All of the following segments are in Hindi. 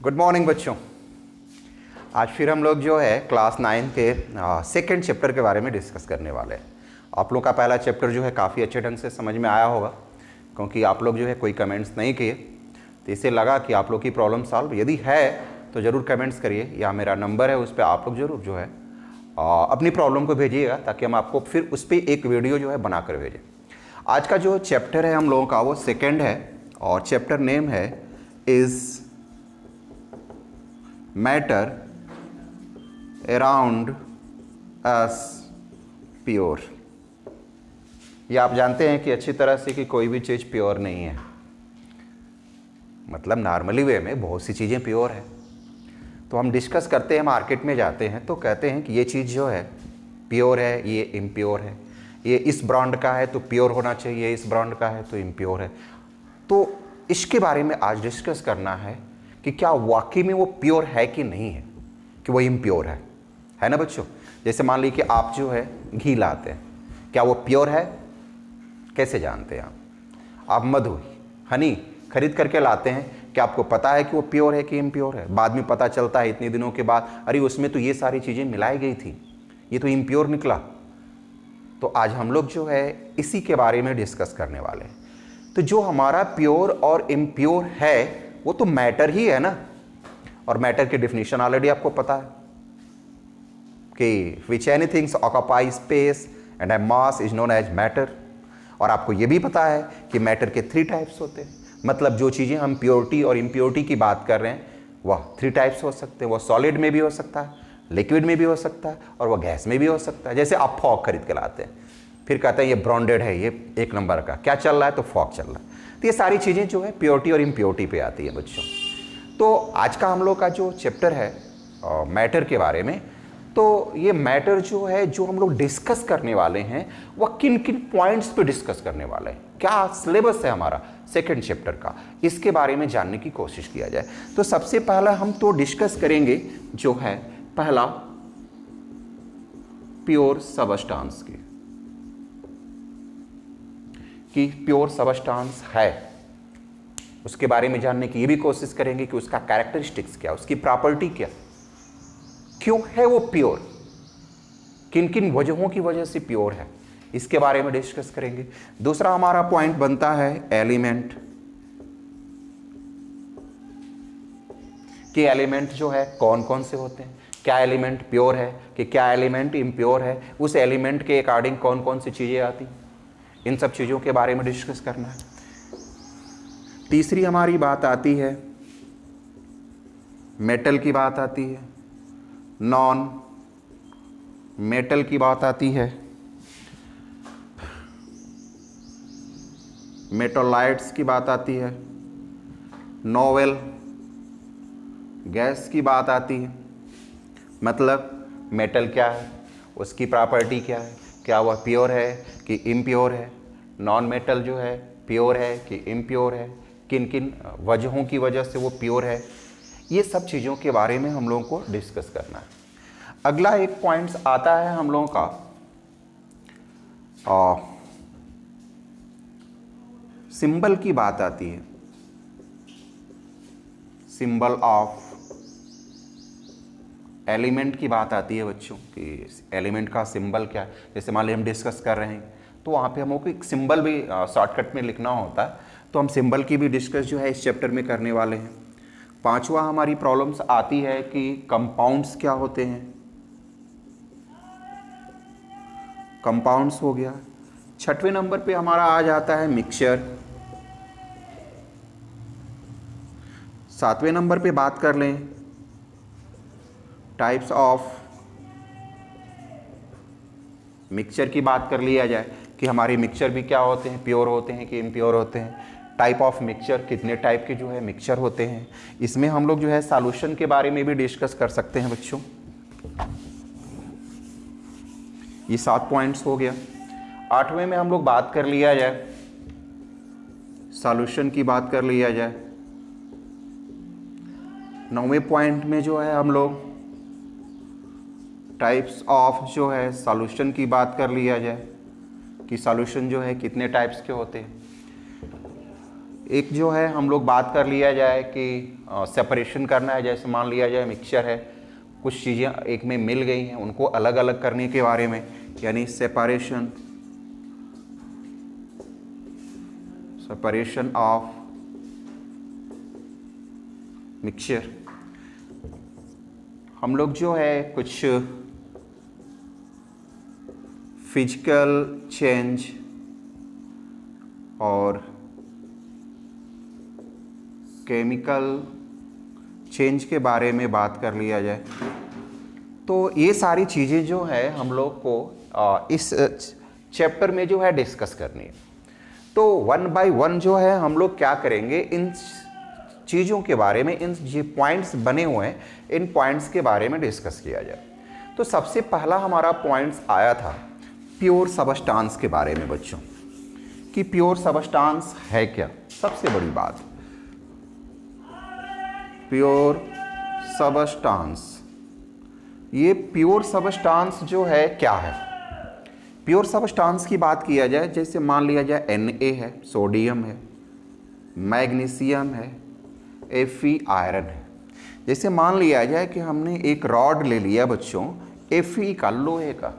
गुड मॉर्निंग बच्चों। आज फिर हम लोग जो है क्लास 9 के सेकेंड चैप्टर के बारे में डिस्कस करने वाले हैं। आप लोग का पहला चैप्टर जो है काफ़ी अच्छे ढंग से समझ में आया होगा, क्योंकि आप लोग जो है कोई कमेंट्स नहीं किए, तो इससे लगा कि आप लोग की प्रॉब्लम सॉल्व यदि है तो ज़रूर कमेंट्स करिए, या मेरा नंबर है उस पर आप लोग ज़रूर जो है अपनी प्रॉब्लम को भेजिएगा, ताकि हम आपको फिर उस पर एक वीडियो जो है बना कर भेजें। आज का जो चैप्टर है हम लोगों का वो सेकेंड है, और चैप्टर नेम है is matter around us pure. ये आप जानते हैं कि अच्छी तरह से कि कोई भी चीज़ प्योर नहीं है, मतलब नॉर्मली वे में बहुत सी चीज़ें प्योर है। तो हम डिस्कस करते हैं, मार्केट में जाते हैं तो कहते हैं कि ये चीज़ जो है प्योर है, ये इम्प्योर है, ये इस ब्रांड का है तो प्योर होना चाहिए, इस ब्रांड का है तो इम्प्योर है। तो इसके बारे में आज डिस्कस करना है कि क्या वाकई में वो प्योर है कि नहीं है, कि वो इम्प्योर है ना बच्चों। जैसे मान लीजिए कि आप जो है घी लाते हैं, क्या वो प्योर है, कैसे जानते हैं आप मधु हनी खरीद करके लाते हैं, क्या आपको पता है कि वो प्योर है कि इम्प्योर है? बाद में पता चलता है इतने दिनों के बाद, अरे उसमें तो ये सारी चीज़ें मिलाई गई थी, ये तो इम्प्योर निकला। तो आज हम लोग जो है इसी के बारे में डिस्कस करने वाले हैं। तो जो हमारा प्योर और इम्प्योर है वो तो मैटर ही है ना, और मैटर की डिफिनीशन ऑलरेडी आपको पता है कि which any things occupy space and a mass is known as matter. और आपको ये भी पता है कि मैटर के 3 टाइप्स होते हैं, मतलब जो चीज़ें हम प्योरिटी और इम्प्योरिटी की बात कर रहे हैं वह 3 टाइप्स हो सकते हैं। वह सॉलिड में भी हो सकता है, लिक्विड में भी हो सकता है, और वह गैस में भी हो सकता है। जैसे आप फॉग खरीद के लाते हैं, फिर कहते हैं ये ब्रांडेड है, ये 1 नंबर का, क्या चल रहा है? तो फॉग चल रहा है। तो ये सारी चीज़ें जो है प्योरिटी और इम्प्योरिटी पे आती है बच्चों। तो आज का हम लोग का जो चैप्टर है मैटर के बारे में, तो ये मैटर जो है जो हम लोग डिस्कस करने वाले हैं वह किन किन पॉइंट्स पे डिस्कस करने वाले हैं, क्या सिलेबस है हमारा सेकंड चैप्टर का, इसके बारे में जानने की कोशिश किया जाए। तो सबसे पहला हम तो डिस्कस करेंगे जो है पहला प्योर सबस्टांस की, कि प्योर सबस्टांस है, उसके बारे में जानने की ये भी कोशिश करेंगे कि उसका कैरेक्टरिस्टिक्स क्या, उसकी प्रॉपर्टी क्या, क्यों है वो प्योर, किन किन वजहों की वजह से प्योर है, इसके बारे में डिस्कस करेंगे। दूसरा हमारा पॉइंट बनता है एलिमेंट, कि एलिमेंट जो है कौन कौन से होते हैं, क्या एलिमेंट प्योर है कि क्या एलिमेंट इम्प्योर है, उस एलिमेंट के अकॉर्डिंग कौन कौन सी चीज़ें आती, इन सब चीज़ों के बारे में डिस्कस करना है। तीसरी हमारी बात आती है मेटल की बात आती है, नॉन मेटल की बात आती है, मेटोलाइट्स की बात आती है, नोवेल गैस की बात आती है। मतलब मेटल क्या है, उसकी प्रॉपर्टी क्या है, क्या वह प्योर है कि इम्प्योर है, नॉन मेटल जो है प्योर है कि इम्प्योर है, किन किन वजहों की वजह से वो प्योर है, ये सब चीज़ों के बारे में हम लोगों को डिस्कस करना है। अगला एक पॉइंट्स आता है हम लोगों का सिंबल की बात आती है, सिंबल ऑफ एलिमेंट की बात आती है बच्चों, कि एलिमेंट का सिंबल क्या है। जैसे मान लीजिए हम डिस्कस कर रहे हैं तो वहाँ पे हमको एक सिंबल भी शॉर्टकट में लिखना होता है, तो हम सिंबल की भी डिस्कस जो है इस चैप्टर में करने वाले हैं। पांचवा हमारी प्रॉब्लम्स आती है कि कंपाउंड्स क्या होते हैं, कंपाउंड्स हो गया। छठवें नंबर पे हमारा आ जाता है मिक्सचर। सातवें नंबर पे बात कर लें टाइप्स ऑफ मिक्सचर की बात कर लिया जाए, कि हमारे मिक्सचर भी क्या होते हैं, प्योर होते हैं कि इम्प्योर होते हैं, टाइप ऑफ मिक्सचर, कितने टाइप के जो है मिक्सचर होते हैं। इसमें हम लोग जो है सॉल्यूशन के बारे में भी डिस्कस कर सकते हैं बच्चों। ये 7 पॉइंट्स हो गया। 8वें में हम लोग बात कर लिया जाए सॉल्यूशन की, बात कर लिया जाए। 9वें पॉइंट में जो है हम लोग टाइप्स ऑफ जो है सॉल्यूशन की बात कर लिया जाए, कि सॉल्यूशन जो है कितने टाइप्स के होते हैं। एक जो है हम लोग बात कर लिया जाए कि सेपरेशन करना है, जैसे मान लिया जाए मिक्सचर है, कुछ चीज़ें एक में मिल गई हैं, उनको अलग अलग करने के बारे में, यानी सेपरेशन ऑफ मिक्सचर। हम लोग जो है कुछ फिजिकल चेंज और केमिकल चेंज के बारे में बात कर लिया जाए, तो ये सारी चीज़ें जो है हम लोग को इस चैप्टर में जो है डिस्कस करनी है। तो वन बाय वन जो है हम लोग क्या करेंगे, इन चीज़ों के बारे में, इन जो पॉइंट्स बने हुए हैं इन पॉइंट्स के बारे में डिस्कस किया जाए। तो सबसे पहला हमारा पॉइंट्स आया था प्योर सबस्टांस के बारे में बच्चों, कि प्योर सबस्टांस है क्या। सबसे बड़ी बात, प्योर सबस्टांस, ये प्योर सबस्टांस जो है क्या है। प्योर सबस्टांस की बात किया जाए, जैसे मान लिया जाए Na है, सोडियम है, मैग्नीशियम है, Fe आयरन है। जैसे मान लिया जाए कि हमने एक रॉड ले लिया बच्चों Fe का, लोहे का।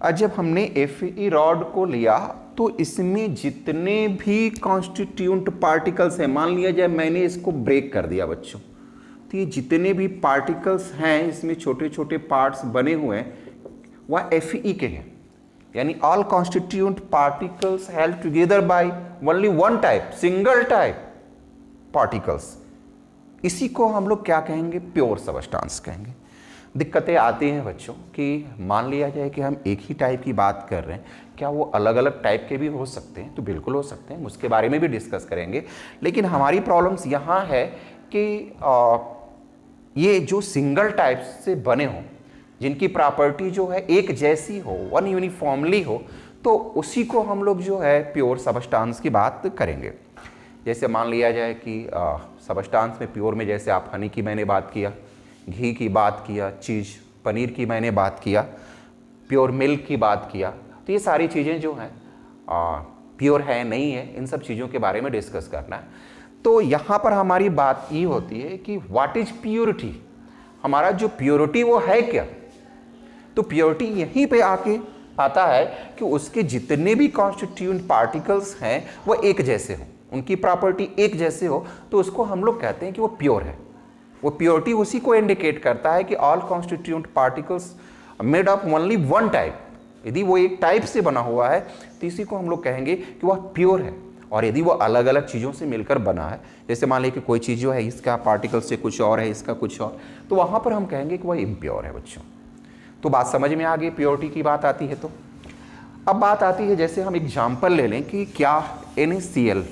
और जब हमने Fe रॉड को लिया तो इसमें जितने भी कॉन्स्टिट्यूएंट पार्टिकल्स हैं, मान लिया जाए मैंने इसको ब्रेक कर दिया बच्चों, तो ये जितने भी पार्टिकल्स हैं इसमें छोटे छोटे पार्ट्स बने हुए हैं वह Fe के हैं, यानी all constituent particles held together by only one type, single type particles. इसी को हम लोग क्या कहेंगे, प्योर सबस्टांस कहेंगे। दिक्कतें आती हैं बच्चों कि मान लिया जाए कि हम एक ही टाइप की बात कर रहे हैं, क्या वो अलग अलग टाइप के भी हो सकते हैं? तो बिल्कुल हो सकते हैं, उसके बारे में भी डिस्कस करेंगे। लेकिन हमारी प्रॉब्लम्स यहाँ है कि ये जो सिंगल टाइप से बने हों, जिनकी प्रॉपर्टी जो है एक जैसी हो, वन यूनिफॉर्मली हो, तो उसी को हम लोग जो है प्योर सबस्टांस की बात करेंगे। जैसे मान लिया जाए कि सबस्टांस में प्योर में, जैसे आप हनी की मैंने बात किया, घी की बात किया, चीज़ पनीर की मैंने बात किया, प्योर मिल्क की बात किया, तो ये सारी चीज़ें जो हैं प्योर है नहीं है, इन सब चीज़ों के बारे में डिस्कस करना है। तो यहाँ पर हमारी बात ये होती है कि व्हाट इज प्योरिटी, हमारा जो प्योरिटी वो है क्या। तो प्योरिटी यहीं पे आके आता है कि उसके जितने भी कॉन्स्टिट्यूएंट पार्टिकल्स हैं वो एक जैसे हों, उनकी प्रॉपर्टी एक जैसे हो, तो उसको हम लोग कहते हैं कि वो प्योर है। वो प्योरिटी उसी को इंडिकेट करता है कि all constituent particles made of only one type. यदि वो एक टाइप से बना हुआ है तो इसी को हम लोग कहेंगे कि वह प्योर है। और यदि वो अलग अलग चीज़ों से मिलकर बना है, जैसे मान लीजिए कि कोई चीज़ जो है इसका पार्टिकल से कुछ और है, इसका कुछ और, तो वहाँ पर हम कहेंगे कि वह इम्प्योर है बच्चों। तो बात समझ में आ गई, प्योरिटी की बात आती है। तो अब बात आती है, जैसे हम एग्जाम्पल ले लें कि क्या NaCl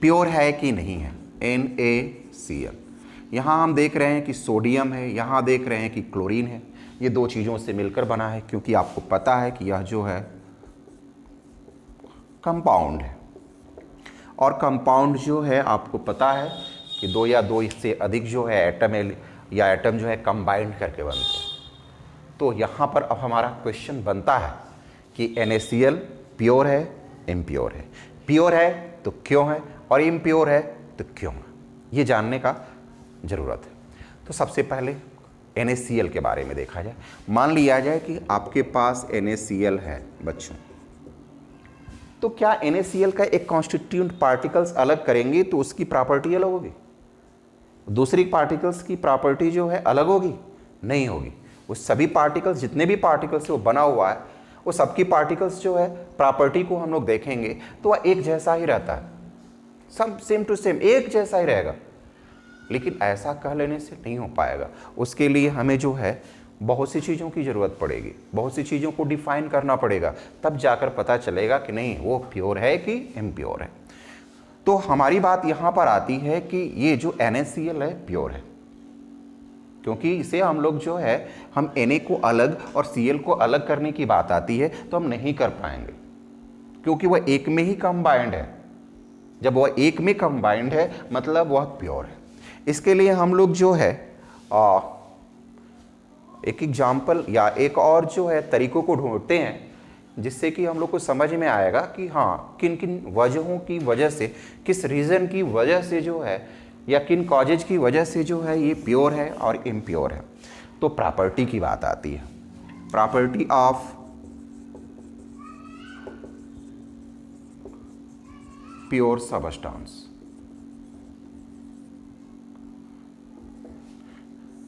प्योर है कि नहीं है। NaCl, यहाँ हम देख रहे हैं कि सोडियम है, यहाँ देख रहे हैं कि क्लोरीन है, ये दो चीज़ों से मिलकर बना है, क्योंकि आपको पता है कि यह जो है कंपाउंड है। और कंपाउंड जो है आपको पता है कि दो या दो से अधिक जो है एटम जो है कंबाइंड करके बनते हैं। तो यहाँ पर अब हमारा क्वेश्चन बनता है कि NaCl प्योर है, इम्प्योर है। प्योर है तो क्यों है, और इम्प्योर है तो क्यों है, ये जानने का ज़रूरत है। तो सबसे पहले NaCl के बारे में देखा जाए। मान लिया जाए कि आपके पास NaCl है बच्चों, तो क्या NaCl का एक कॉन्स्टिट्यूएंट पार्टिकल्स अलग करेंगे तो उसकी प्रॉपर्टी अलग होगी, दूसरी पार्टिकल्स की प्रॉपर्टी जो है अलग होगी? नहीं होगी। वो सभी पार्टिकल्स, जितने भी पार्टिकल्स से वो बना हुआ है, वो सबकी पार्टिकल्स जो है प्रॉपर्टी को हम लोग देखेंगे तो वह एक जैसा ही रहता है, सब सेम टू सेम एक जैसा ही रहेगा। लेकिन ऐसा कह लेने से नहीं हो पाएगा, उसके लिए हमें जो है बहुत सी चीज़ों की ज़रूरत पड़ेगी, बहुत सी चीज़ों को डिफाइन करना पड़ेगा, तब जाकर पता चलेगा कि नहीं वो प्योर है कि इम्प्योर है। तो हमारी बात यहाँ पर आती है कि ये जो NaCl है प्योर है, क्योंकि इसे हम लोग जो है, हम Na को अलग और Cl को अलग करने की बात आती है तो हम नहीं कर पाएंगे, क्योंकि वह एक में ही कंबाइंड है। जब वह एक में कंबाइंड है मतलब वह प्योर है। इसके लिए हम लोग जो है एक एग्जाम्पल या एक और जो है तरीकों को ढूंढते हैं। जिससे कि हम लोग को समझ में आएगा कि हाँ किन किन वजहों की वजह से, किस रीज़न की वजह से जो है या किन कॉजेज की वजह से जो है ये प्योर है और इम्प्योर है। तो प्रॉपर्टी की बात आती है, प्रॉपर्टी ऑफ प्योर सबस्टेंस।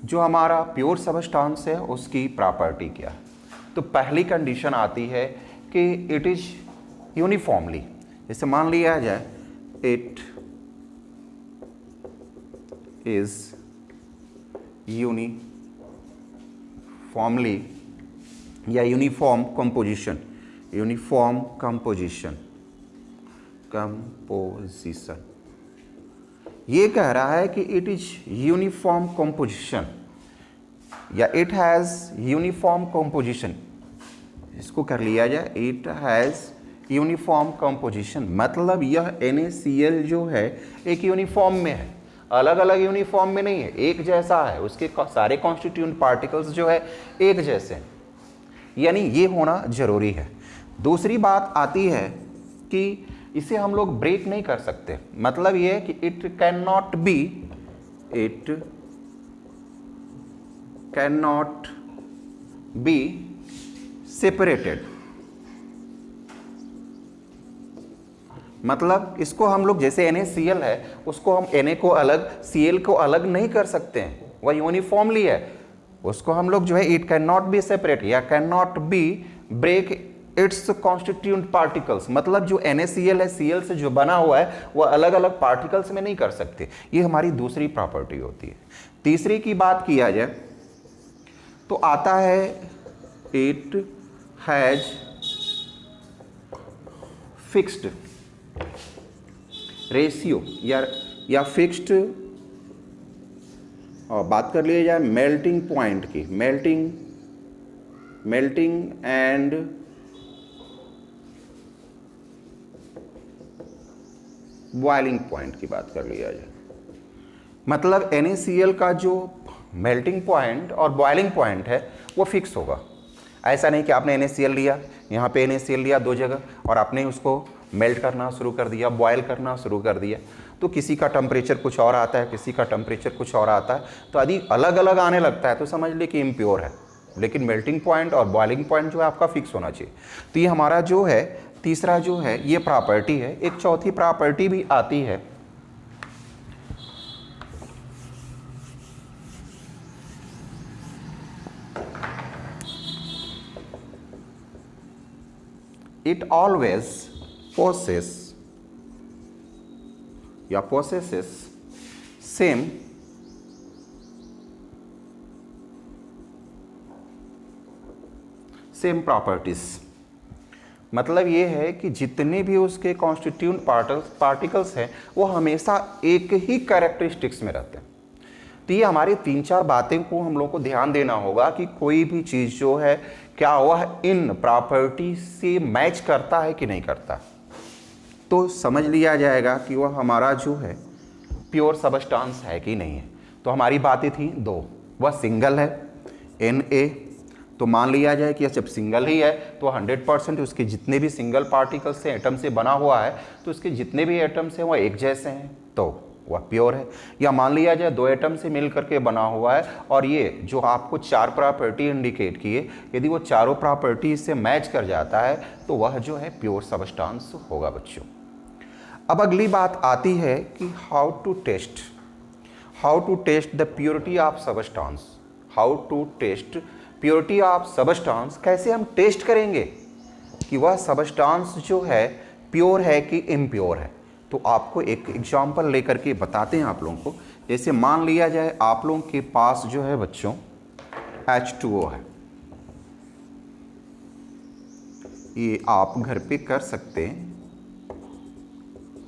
जो हमारा प्योर सबस्टेंस है उसकी प्रॉपर्टी क्या है? तो पहली कंडीशन आती है कि इट इज यूनिफॉर्मली, जैसे मान लिया जाए इट इज यूनिफॉर्मली या uniform composition, uniform composition, composition ये कह रहा है कि इट इज यूनिफॉर्म कंपोजिशन या इट हैज़ यूनिफॉर्म कंपोजिशन। इसको कर लिया जाए इट हैज़ यूनिफॉर्म कंपोजिशन, मतलब यह NaCl जो है एक यूनिफॉर्म में है, अलग अलग यूनिफॉर्म में नहीं है, एक जैसा है, उसके सारे कॉन्स्टिट्यूएंट पार्टिकल्स जो है एक जैसे हैं, यानी ये होना जरूरी है। दूसरी बात आती है कि इसे हम लोग ब्रेक नहीं कर सकते, मतलब ये है कि it can not be separated, मतलब इसको हम लोग जैसे NaCl है उसको हम Na को अलग, Cl को अलग नहीं कर सकते हैं, वह यूनिफॉर्मली है, उसको हम लोग जो है it can not be separate या can not be break its constituent particles, मतलब जो NaCl है Cl से जो बना हुआ है वह अलग अलग पार्टिकल्स में नहीं कर सकते। ये हमारी दूसरी प्रॉपर्टी होती है। तीसरी की बात किया जाए तो आता है इट हैज फिक्स्ड रेशियो या फिक्स्ड, और बात कर लिया जाए मेल्टिंग पॉइंट की, मेल्टिंग एंड बॉइलिंग पॉइंट की बात कर लिया जाए, मतलब NaCl का जो मेल्टिंग पॉइंट और बॉइलिंग पॉइंट है वो फिक्स होगा। ऐसा नहीं कि आपने NaCl लिया, यहाँ पे NaCl लिया दो जगह और आपने उसको मेल्ट करना शुरू कर दिया, बॉयल करना शुरू कर दिया, तो किसी का टेम्परेचर कुछ और आता है, किसी का टेम्परेचर कुछ और आता है, तो यदि अलग अलग आने लगता है तो समझ ले कि इम्प्योर है, लेकिन मेल्टिंग पॉइंट और बॉइलिंग पॉइंट जो है आपका फिक्स होना चाहिए। तो ये हमारा जो है तीसरा जो है ये प्रॉपर्टी है। एक चौथी प्रॉपर्टी भी आती है, it always possesses same properties, मतलब ये है कि जितने भी उसके कॉन्स्टिट्यूएंट पार्टिकल्स हैं वो हमेशा एक ही कैरेक्टरिस्टिक्स में रहते हैं। तो ये हमारी 3-4 बातें को हम लोग को ध्यान देना होगा कि कोई भी चीज़ जो है क्या वह इन प्रॉपर्टी से मैच करता है कि नहीं करता, तो समझ लिया जाएगा कि वह हमारा जो है प्योर सबस्टेंस है कि नहीं है। तो हमारी बातें थी 2, वह सिंगल है Na, तो मान लिया जाए कि जब सिंगल ही है तो 100% उसके जितने भी सिंगल पार्टिकल्स से एटम से बना हुआ है तो उसके जितने भी एटम्स हैं वह एक जैसे हैं, तो वह प्योर है। या मान लिया जाए 2 एटम से मिल करके बना हुआ है और ये जो आपको 4 प्रॉपर्टी इंडिकेट किए, यदि वो चारों प्रॉपर्टी से मैच कर जाता है तो वह जो है प्योर सबस्टेंस होगा बच्चों। अब अगली बात आती है कि how to test the purity of substance, purity of substance, कैसे हम टेस्ट करेंगे कि वह सबस्टेंस जो है प्योर है कि इम्प्योर है। तो आपको एक एग्जांपल लेकर के बताते हैं आप लोगों को। जैसे मान लिया जाए आप लोगों के पास जो है बच्चों H2O है, ये आप घर पे कर सकते हैं।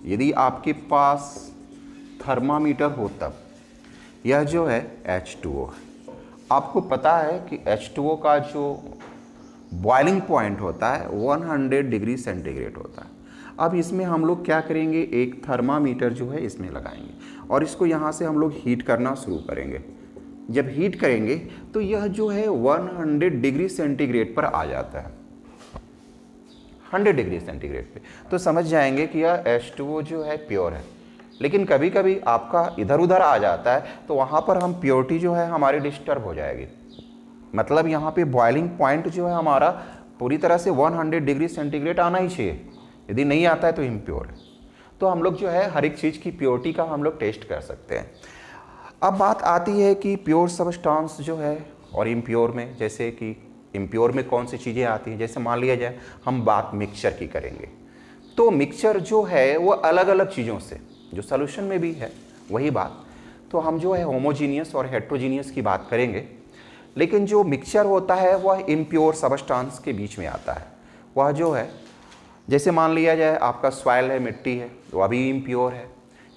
यदि आपके पास थर्मामीटर हो तब यह जो है H2O है। आपको पता है कि H2O का जो बॉइलिंग पॉइंट होता है 100 डिग्री सेंटीग्रेड होता है। अब इसमें हम लोग क्या करेंगे, एक थर्मामीटर जो है इसमें लगाएंगे और इसको यहाँ से हम लोग हीट करना शुरू करेंगे। जब हीट करेंगे तो यह जो है 100 डिग्री सेंटीग्रेड पर आ जाता है। 100 डिग्री सेंटीग्रेड पे, तो समझ जाएंगे कि यह H2O जो है प्योर है। लेकिन कभी कभी आपका इधर उधर आ जाता है तो वहाँ पर हम प्योरिटी जो है हमारी डिस्टर्ब हो जाएगी। मतलब यहाँ पे बॉइलिंग पॉइंट जो है हमारा पूरी तरह से 100 डिग्री सेंटीग्रेड आना ही चाहिए, यदि नहीं आता है तो इम्प्योर है। तो हम लोग जो है हर एक चीज़ की प्योरिटी का हम लोग टेस्ट कर सकते हैं। अब बात आती है कि प्योर सबस्टांस जो है और इम्प्योर में, जैसे कि इम्प्योर में कौन सी चीज़ें आती हैं। जैसे मान लिया जाए हम बात मिक्सचर की करेंगे, तो मिक्सचर जो है वो अलग अलग चीज़ों से, जो सॉल्यूशन में भी है वही बात, तो हम जो है होमोजीनियस और हेट्रोजीनियस की बात करेंगे। लेकिन जो मिक्सचर होता है वह इम्प्योर सबस्टांस के बीच में आता है। वह जो है, जैसे मान लिया जाए आपका सॉइल है, मिट्टी है, वह भी इम्प्योर है,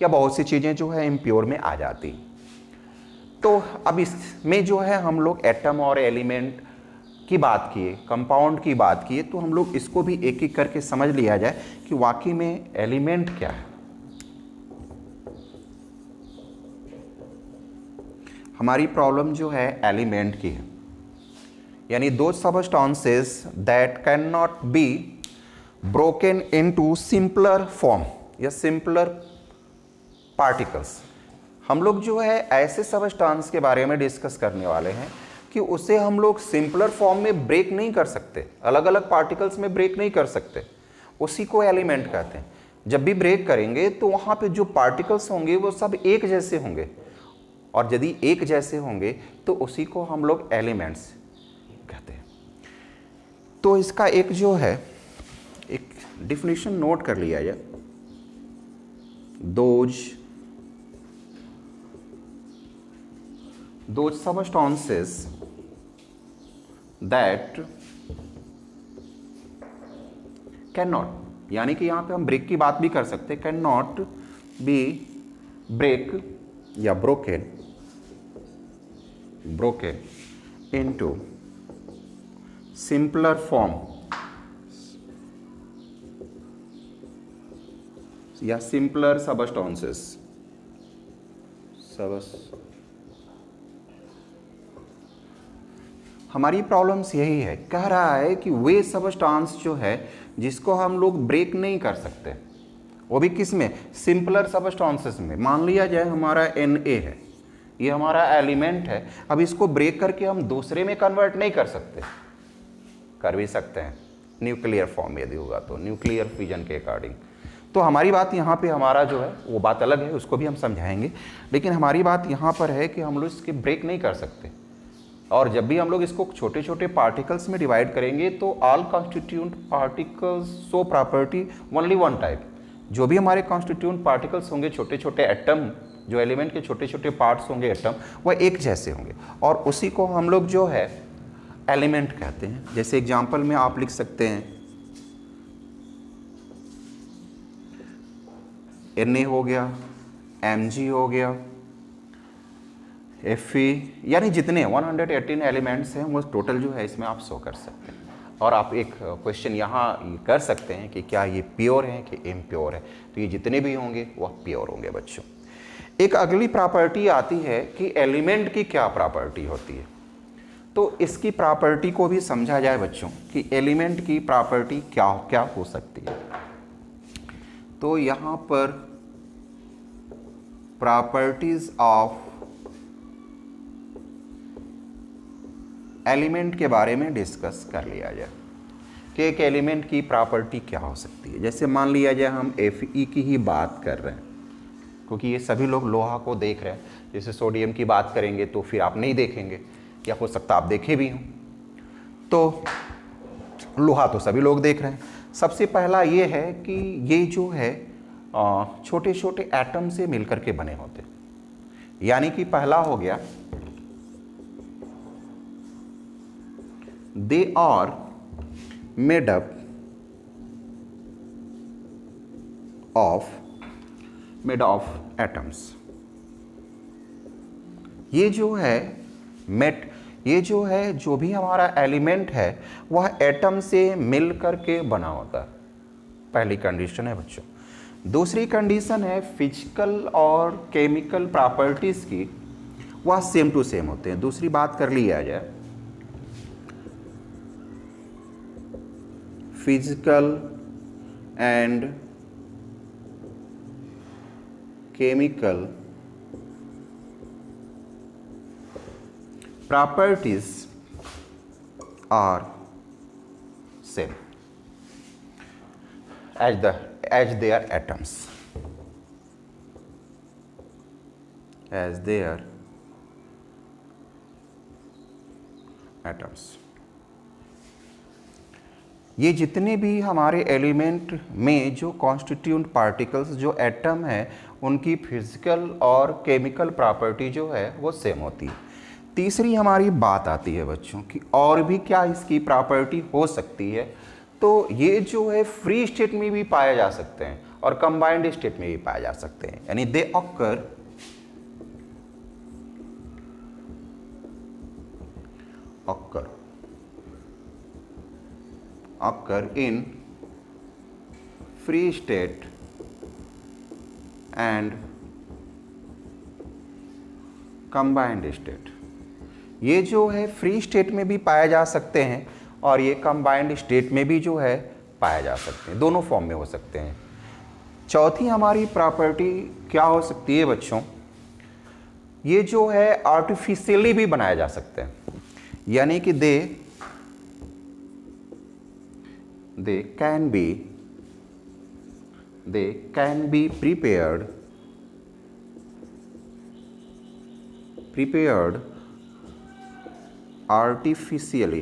या बहुत सी चीज़ें जो है इम्प्योर में आ जाती। तो अब इसमें जो है हम लोग एटम और एलिमेंट की बात किए, कंपाउंड की बात किए, तो हम लोग इसको भी एक एक करके समझ लिया जाए कि वाकई में एलिमेंट क्या है। हमारी प्रॉब्लम जो है एलिमेंट की है, यानी दो substances that can not be broken into simpler form या सिंपलर पार्टिकल्स। हम लोग जो है ऐसे सबस्टांस के बारे में डिस्कस करने वाले हैं कि उसे हम लोग सिंपलर फॉर्म में ब्रेक नहीं कर सकते, अलग अलग पार्टिकल्स में ब्रेक नहीं कर सकते, उसी को एलिमेंट कहते हैं। जब भी ब्रेक करेंगे तो वहाँ पे जो पार्टिकल्स होंगे वो सब एक जैसे होंगे, और यदि एक जैसे होंगे तो उसी को हम लोग एलिमेंट्स कहते हैं। तो इसका एक जो है एक डिफिनीशन नोट कर लिया जाए। those substances that cannot, यानी कि यहाँ पे हम ब्रेक की बात भी कर सकते हैं, कैन नॉट बी ब्रेक या ब्रोकन इनटू सिंपलर फॉर्म या सिंपलर सबस्टांसेस। हमारी प्रॉब्लम्स यही है, कह रहा है कि वे सबस्टांस जो है जिसको हम लोग ब्रेक नहीं कर सकते, वो भी किस में, सिंपलर सबस्टांसेस में। मान लिया जाए हमारा Na है, ये हमारा एलिमेंट है, अब इसको ब्रेक करके हम दूसरे में कन्वर्ट नहीं कर सकते, कर भी सकते हैं न्यूक्लियर फॉर्म यदि होगा तो, न्यूक्लियर फिजन के अकॉर्डिंग। तो हमारी बात यहाँ पे हमारा जो है वो बात अलग है, उसको भी हम समझाएंगे। लेकिन हमारी बात यहाँ पर है कि हम लोग इसके ब्रेक नहीं कर सकते, और जब भी हम लोग इसको छोटे छोटे पार्टिकल्स में डिवाइड करेंगे तो all constituent particles so property only one type. जो भी हमारे कॉन्स्टिट्यूएंट पार्टिकल्स होंगे, छोटे छोटे एटम, जो एलिमेंट के छोटे छोटे पार्ट्स होंगे एटम, वह एक जैसे होंगे, और उसी को हम लोग जो है एलिमेंट कहते हैं। जैसे एग्जांपल में आप लिख सकते हैं Na हो गया, Mg हो गया, Fe, यानी जितने 118 एलिमेंट्स हैं वो टोटल जो है इसमें आप शो कर सकते हैं। और आप एक क्वेश्चन यहाँ कर सकते हैं कि क्या ये प्योर है कि इम्प्योर है, तो ये जितने भी होंगे वह प्योर होंगे बच्चों। एक अगली प्रॉपर्टी आती है कि एलिमेंट की क्या प्रॉपर्टी होती है, तो इसकी प्रॉपर्टी को भी समझा जाए बच्चों कि एलिमेंट की प्रॉपर्टी क्या क्या हो सकती है। तो यहाँ पर प्रॉपर्टीज ऑफ एलिमेंट के बारे में डिस्कस कर लिया जाए कि एक एलिमेंट की प्रॉपर्टी क्या हो सकती है। जैसे मान लिया जाए हम Fe की ही बात कर रहे हैं, क्योंकि ये सभी लोग लोहा को देख रहे हैं। जैसे सोडियम की बात करेंगे तो फिर आप नहीं देखेंगे, या हो सकता आप देखे भी हों, तो लोहा तो सभी लोग देख रहे हैं। सबसे पहला ये है कि ये जो है छोटे छोटे एटम से मिलकर के बने होते, यानी कि पहला हो गया they are made up of atoms. ये जो है ये जो है जो भी हमारा एलिमेंट है वह एटम से मिल करके बना होता है, पहली कंडीशन है बच्चों। दूसरी कंडीशन है फिजिकल और केमिकल प्रॉपर्टीज की, वह सेम टू सेम होते हैं। दूसरी बात कर लिया जाए physical and chemical properties are same as their atoms, as their atoms। ये जितने भी हमारे एलिमेंट में जो कॉन्स्टिट्यूएंट पार्टिकल्स जो एटम है उनकी फिजिकल और केमिकल प्रॉपर्टी जो है वो सेम होती है। तीसरी हमारी बात आती है बच्चों कि और भी क्या इसकी प्रॉपर्टी हो सकती है, तो ये जो है फ्री स्टेट में भी पाए जा सकते हैं और कंबाइंड स्टेट में भी पाए जा सकते हैं, यानी दे occur in free state and combined state। ये जो है फ्री स्टेट में भी पाए जा सकते हैं और ये कंबाइंड स्टेट में भी जो है पाए जा सकते हैं, दोनों फॉर्म में हो सकते हैं। चौथी हमारी प्रॉपर्टी क्या हो सकती है बच्चों, ये जो है आर्टिफिशियली भी बनाए जा सकते हैं, यानी कि दे can be prepared artificially।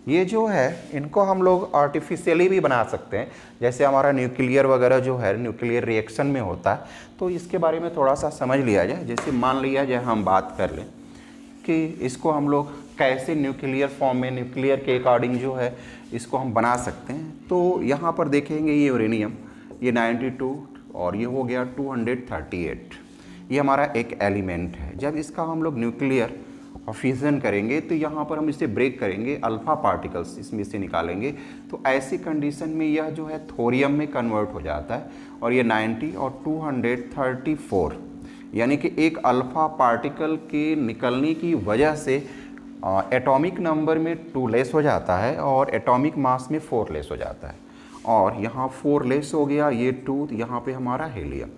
ये जो है इनको हम लोग आर्टिफिशियली भी बना सकते हैं, जैसे हमारा न्यूक्लियर वगैरह जो है न्यूक्लियर रिएक्शन में होता है, तो इसके बारे में थोड़ा सा समझ लिया जाए। जैसे मान लिया जाए हम बात कर लें कि इसको हम लोग कैसे न्यूक्लियर फॉर्म में यूरेनियम के अकॉर्डिंग जो है इसको हम बना सकते हैं। तो यहाँ पर देखेंगे ये यूरेनियम, ये 92 और ये हो गया 238, ये हमारा एक एलिमेंट है। जब इसका हम लोग न्यूक्लियर फिजन करेंगे तो यहाँ पर हम इसे ब्रेक करेंगे, अल्फ़ा पार्टिकल्स इसमें से निकालेंगे, तो ऐसी कंडीशन में यह जो है थोरियम में कन्वर्ट हो जाता है और ये 90 और 234, यानी कि एक अल्फ़ा पार्टिकल के निकलने की वजह से एटॉमिक नंबर में 2 लेस हो जाता है और एटॉमिक मास में 4 लेस हो जाता है, और यहाँ 4 लेस हो गया, ये 2, यहाँ पे हमारा हीलियम।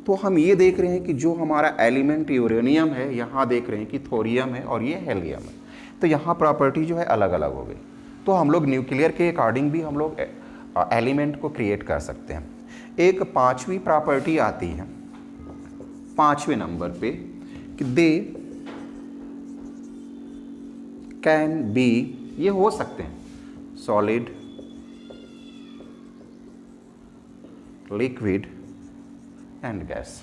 तो हम ये देख रहे हैं कि जो हमारा एलिमेंट यूरेनियम है, यहाँ देख रहे हैं कि थोरियम है और ये हीलियम है, तो यहाँ प्रॉपर्टी जो है अलग अलग हो गई। तो हम लोग न्यूक्लियर के अकॉर्डिंग भी हम लोग एलिमेंट को क्रिएट कर सकते हैं। एक पांचवी प्रॉपर्टी आती है 5वें नंबर पे कि दे कैन बी, ये हो सकते हैं सॉलिड, लिक्विड एंड गैस।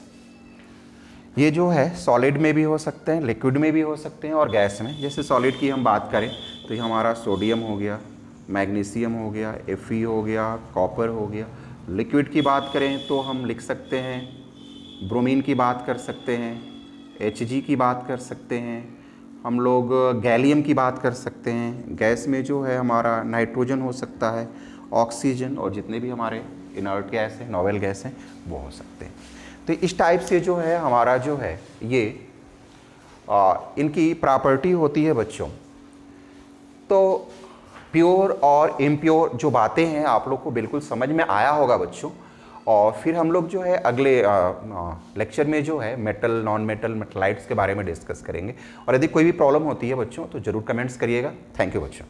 ये जो है सॉलिड में भी हो सकते हैं, लिक्विड में भी हो सकते हैं और गैस में। जैसे सॉलिड की हम बात करें तो ये हमारा सोडियम हो गया, मैग्नीशियम हो गया, Fe हो गया, कॉपर हो गया। लिक्विड की बात करें तो हम लिख सकते हैं ब्रोमीन की बात कर सकते हैं, Hg की बात कर सकते हैं, हम लोग गैलियम की बात कर सकते हैं। गैस में जो है हमारा नाइट्रोजन हो सकता है, ऑक्सीजन और जितने भी हमारे इनर्ट गैस हैं, नोवेल गैस हैं, वो हो सकते हैं। तो इस टाइप से जो है हमारा जो है ये इनकी प्रॉपर्टी होती है बच्चों। तो प्योर और इम्प्योर जो बातें हैं आप लोग को बिल्कुल समझ में आया होगा बच्चों। और फिर हम लोग जो है अगले लेक्चर में जो है मेटल, नॉन मेटल, मेटलाइट्स के बारे में डिस्कस करेंगे। और यदि कोई भी प्रॉब्लम होती है बच्चों तो ज़रूर कमेंट्स करिएगा। थैंक यू बच्चों।